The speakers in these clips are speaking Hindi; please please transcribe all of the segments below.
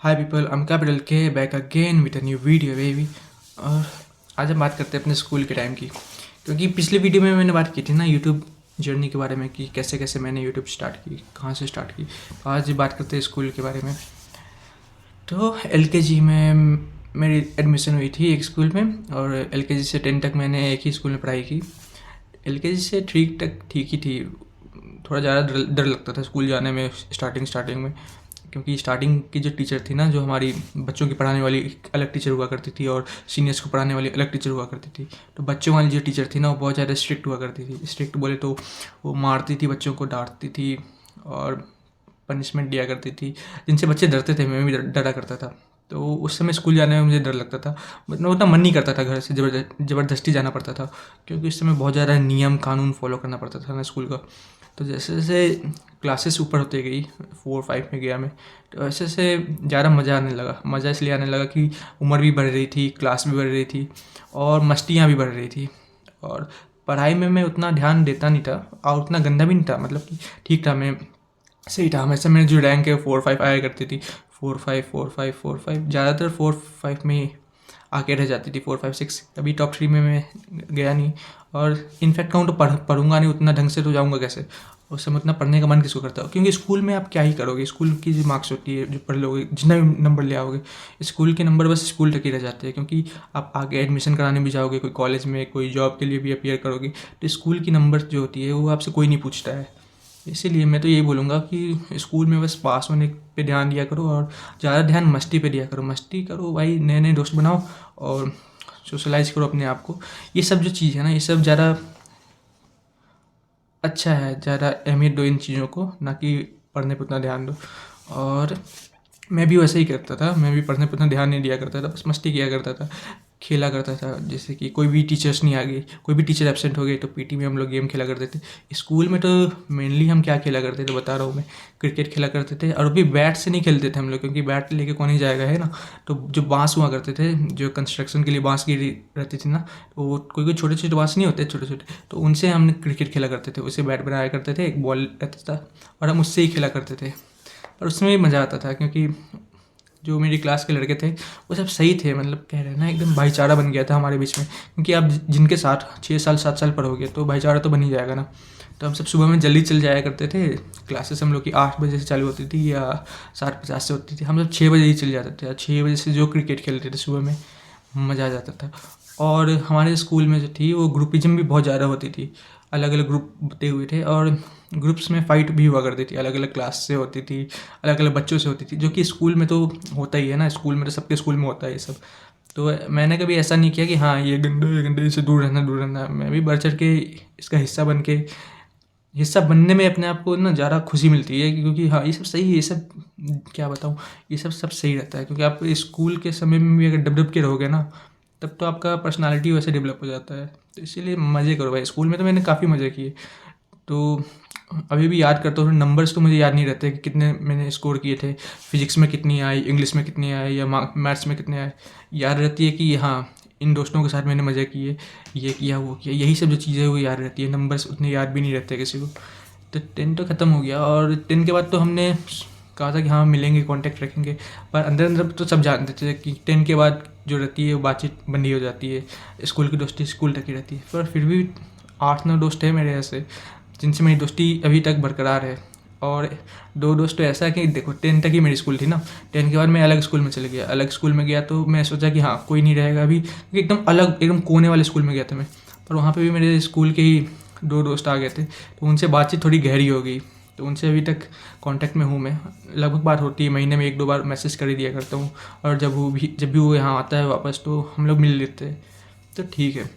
हाय पीपल, I'm कैपिटल के back again with a new video baby. और आज हम बात करते हैं अपने स्कूल के टाइम की, क्योंकि पिछली वीडियो में मैंने बात की थी ना यूट्यूब जर्नी के बारे में कि कैसे कैसे मैंने यूट्यूब स्टार्ट की, कहाँ से स्टार्ट की। तो आज बात करते हैं स्कूल के बारे में। तो एलकेजी में मेरी एडमिशन हुई थी एक स्कूल में, और एलकेजी से 10 तक मैंने एक ही स्कूल में पढ़ाई की। एलकेजी से 3 तक ठीक ही थी, थोड़ा ज़्यादा डर लगता था स्कूल जाने में स्टार्टिंग में, क्योंकि स्टार्टिंग की जो टीचर थी ना, जो हमारी बच्चों की पढ़ाने वाली अलग टीचर हुआ करती थी और सीनियर्स को पढ़ाने वाली अलग टीचर हुआ करती थी। तो बच्चों वाली जो टीचर थी ना, वो बहुत ज़्यादा स्ट्रिक्ट हुआ करती थी। स्ट्रिक्ट बोले तो वो मारती थी बच्चों को, डांटती थी और पनिशमेंट दिया करती थी, जिनसे बच्चे डरते थे। मैं भी डरा करता था। तो उस समय स्कूल जाने में मुझे डर लगता था, मतलब उतना मन नहीं करता था, घर से ज़बरदस्ती जाना पड़ता था, क्योंकि उस समय बहुत ज़्यादा नियम कानून फॉलो करना पड़ता था ना स्कूल का। तो जैसे जैसे क्लासेस ऊपर होते गई, 4-5 में गया मैं, तो वैसे से ज़्यादा मज़ा आने लगा। मज़ा इसलिए आने लगा कि उम्र भी बढ़ रही थी, क्लास भी बढ़ रही थी और मस्तियाँ भी बढ़ रही थी। और पढ़ाई में मैं उतना ध्यान देता नहीं था और उतना गंदा भी नहीं था, मतलब कि ठीक था, मैं सही था। हमेशा मेरी जो रैंक है 4-5 आया करती थी। 4-5 4-5 4-5, ज़्यादातर 4-5 में ही आके रह जाती थी। 4-5-6 कभी टॉप 3 में मैं गया नहीं। और इनफैक्ट कहूँ तो पढ़ूंगा नहीं उतना ढंग से, तो जाऊँगा कैसे? उस समय उतना पढ़ने का मन किसको करता हो? क्योंकि स्कूल में आप क्या ही करोगे, स्कूल की जो मार्क्स होती है, जो पढ़ लोगे, जितना भी नंबर ले आओगे, स्कूल के नंबर बस स्कूल तक ही रह जाते हैं। क्योंकि आप आगे एडमिशन कराने भी जाओगे, कोई कॉलेज में, कोई जॉब के लिए भी अपियर करोगे, तो स्कूल की नंबर जो होती है वो आपसे कोई नहीं पूछता है। इसीलिए मैं तो यही बोलूँगा कि स्कूल में बस पास होने पे ध्यान दिया करो और ज़्यादा ध्यान मस्ती पे दिया करो। मस्ती करो भाई, नए नए दोस्त बनाओ और सोशलाइज करो अपने आप को। ये सब जो चीज़ है ना, ये सब ज़्यादा अच्छा है। ज़्यादा अहमियत दो इन चीज़ों को, ना कि पढ़ने पर उतना ध्यान दो। और मैं भी वैसे ही करता था, मैं भी पढ़ने पर उतना ध्यान नहीं दिया करता था, बस मस्ती किया करता था, खेला करता था। जैसे कि कोई भी टीचर्स नहीं आ गई, कोई भी टीचर एब्सेंट हो गए, तो पीटी में हम लोग गेम खेला करते थे। स्कूल में तो मेनली हम क्या खेला करते थे बता रहा हूँ मैं, क्रिकेट खेला करते थे। और भी बैट से नहीं खेलते थे हम लोग, क्योंकि बैट लेके कौन ही जाएगा, है ना। तो जो बांस हुआ करते थे, जो कंस्ट्रक्शन के लिए बांस की रहती थी ना, तो वो कोई कोई छोटे छोटे बांस नहीं होते, छोटे छोटे, तो उनसे हमने क्रिकेट खेला करते थे। उससे बैट बनाया करते थे, एक बॉल रहता था और हम उससे ही खेला करते थे। और उसमें भी मज़ा आता था, क्योंकि जो मेरी क्लास के लड़के थे वो सब सही थे, मतलब कह रहे हैं ना, एकदम भाईचारा बन गया था हमारे बीच में। क्योंकि आप जिनके साथ 6 साल 7 साल पढ़ोगे तो भाईचारा तो बन ही जाएगा ना। तो हम सब सुबह में जल्दी चल जाया करते थे। क्लासेस हम लोग की 8 बजे से चालू होती थी या 7:50 से होती थी। हम सब 6 बजे ही चल जाते थे। 6 बजे से जो क्रिकेट खेलते थे सुबह में, मज़ा आ जाता था। और हमारे स्कूल में जो थी वो ग्रुपिज्म भी बहुत ज़्यादा होती थी। अलग अलग ग्रुप बटे हुए थे और ग्रुप्स में फ़ाइट भी हुआ करती थी, अलग अलग क्लास से होती थी, अलग अलग बच्चों से होती थी, जो कि स्कूल में तो होता ही है ना। स्कूल में तो सबके स्कूल में होता है ये सब। तो मैंने कभी ऐसा नहीं किया कि हाँ ये गंदा है, गंदे से दूर रहना, दूर रहना। मैं भी बढ़ चढ़ के इसका हिस्सा बनने में अपने आप को ना ज़्यादा खुशी मिलती है, क्योंकि हाँ ये सब सही है। ये सब क्या बताऊँ, ये सब सही रहता है। क्योंकि आप स्कूल के समय में भी अगर डब डब के रहोगे ना, तब तो आपका पर्सनालिटी वैसे डेवलप हो जाता है। तो इसीलिए मज़े करो भाई। स्कूल में तो मैंने काफ़ी मज़े किए। तो अभी भी याद करता हूँ। नंबर्स तो मुझे याद नहीं रहते कि कितने मैंने स्कोर किए थे, फिजिक्स में कितनी आई, इंग्लिश में कितनी आई या मैथ्स में कितने आए। याद रहती है कि हाँ इन दोस्तों के साथ मैंने मज़े किए, ये किया वो किया, यही सब जो चीज़ें वो याद रहती है। नंबर्स उतने याद भी नहीं रहते किसी को। तो 10 तो ख़त्म हो गया, और 10 के बाद तो हमने कहा था कि हाँ मिलेंगे, कांटेक्ट रखेंगे। पर अंदर अंदर तो सब जानते थे कि 10 के बाद जो रहती है वो बातचीत बंदी हो जाती है। स्कूल की दोस्ती स्कूल तक ही रहती है। पर फिर भी 8-9 दोस्त हैं मेरे ऐसे, जिनसे मेरी दोस्ती अभी तक बरकरार है। और 2 दोस्त तो ऐसा है कि देखो 10 तक ही मेरी स्कूल थी ना, 10 के बाद मैं अलग स्कूल में चले गया। अलग स्कूल में गया तो मैं सोचा कि हाँ कोई नहीं रहेगा अभी, क्योंकि एकदम अलग, एकदम कोने वाले स्कूल में गया था मैं। पर वहाँ पे भी मेरे स्कूल के ही 2 दोस्त आ गए थे, तो उनसे बातचीत थोड़ी गहरी हो गई। तो उनसे अभी तक कांटेक्ट में हूँ मैं। लगभग बात होती है, महीने में 1-2 बार मैसेज कर ही दिया करता हूँ। और जब भी वो यहाँ आता है वापस, तो हम लोग मिल लेते हैं। तो ठीक है,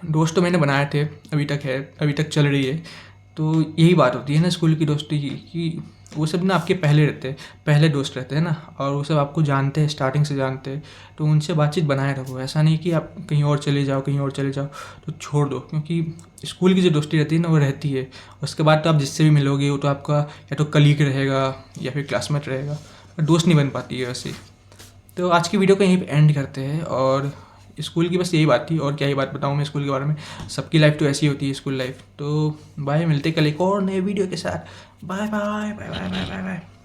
दोस्त तो मैंने बनाए थे, अभी तक है, अभी तक चल रही है। तो यही बात होती है ना स्कूल की दोस्ती की, कि वो सब ना आपके पहले रहते हैं, पहले दोस्त रहते हैं ना, और वो सब आपको जानते हैं, स्टार्टिंग से जानते हैं। तो उनसे बातचीत बनाए रखो। ऐसा नहीं कि आप कहीं और चले जाओ, कहीं और चले जाओ तो छोड़ दो। क्योंकि स्कूल की जो दोस्ती रहती है ना, वो रहती है। उसके बाद तो आप जिससे भी मिलोगे वो तो आपका या तो कलीग रहेगा या फिर क्लासमेट रहेगा, पर दोस्त नहीं बन पाती है वैसे। तो आज की वीडियो को यहीं पे एंड करते हैं। और स्कूल की बस यही बात थी, और क्या ही बात बताऊँ मैं स्कूल के बारे में। सबकी लाइफ तो ऐसी होती है स्कूल लाइफ। तो बाय, मिलते कल एक और नए वीडियो के साथ। Bye bye bye bye bye bye bye.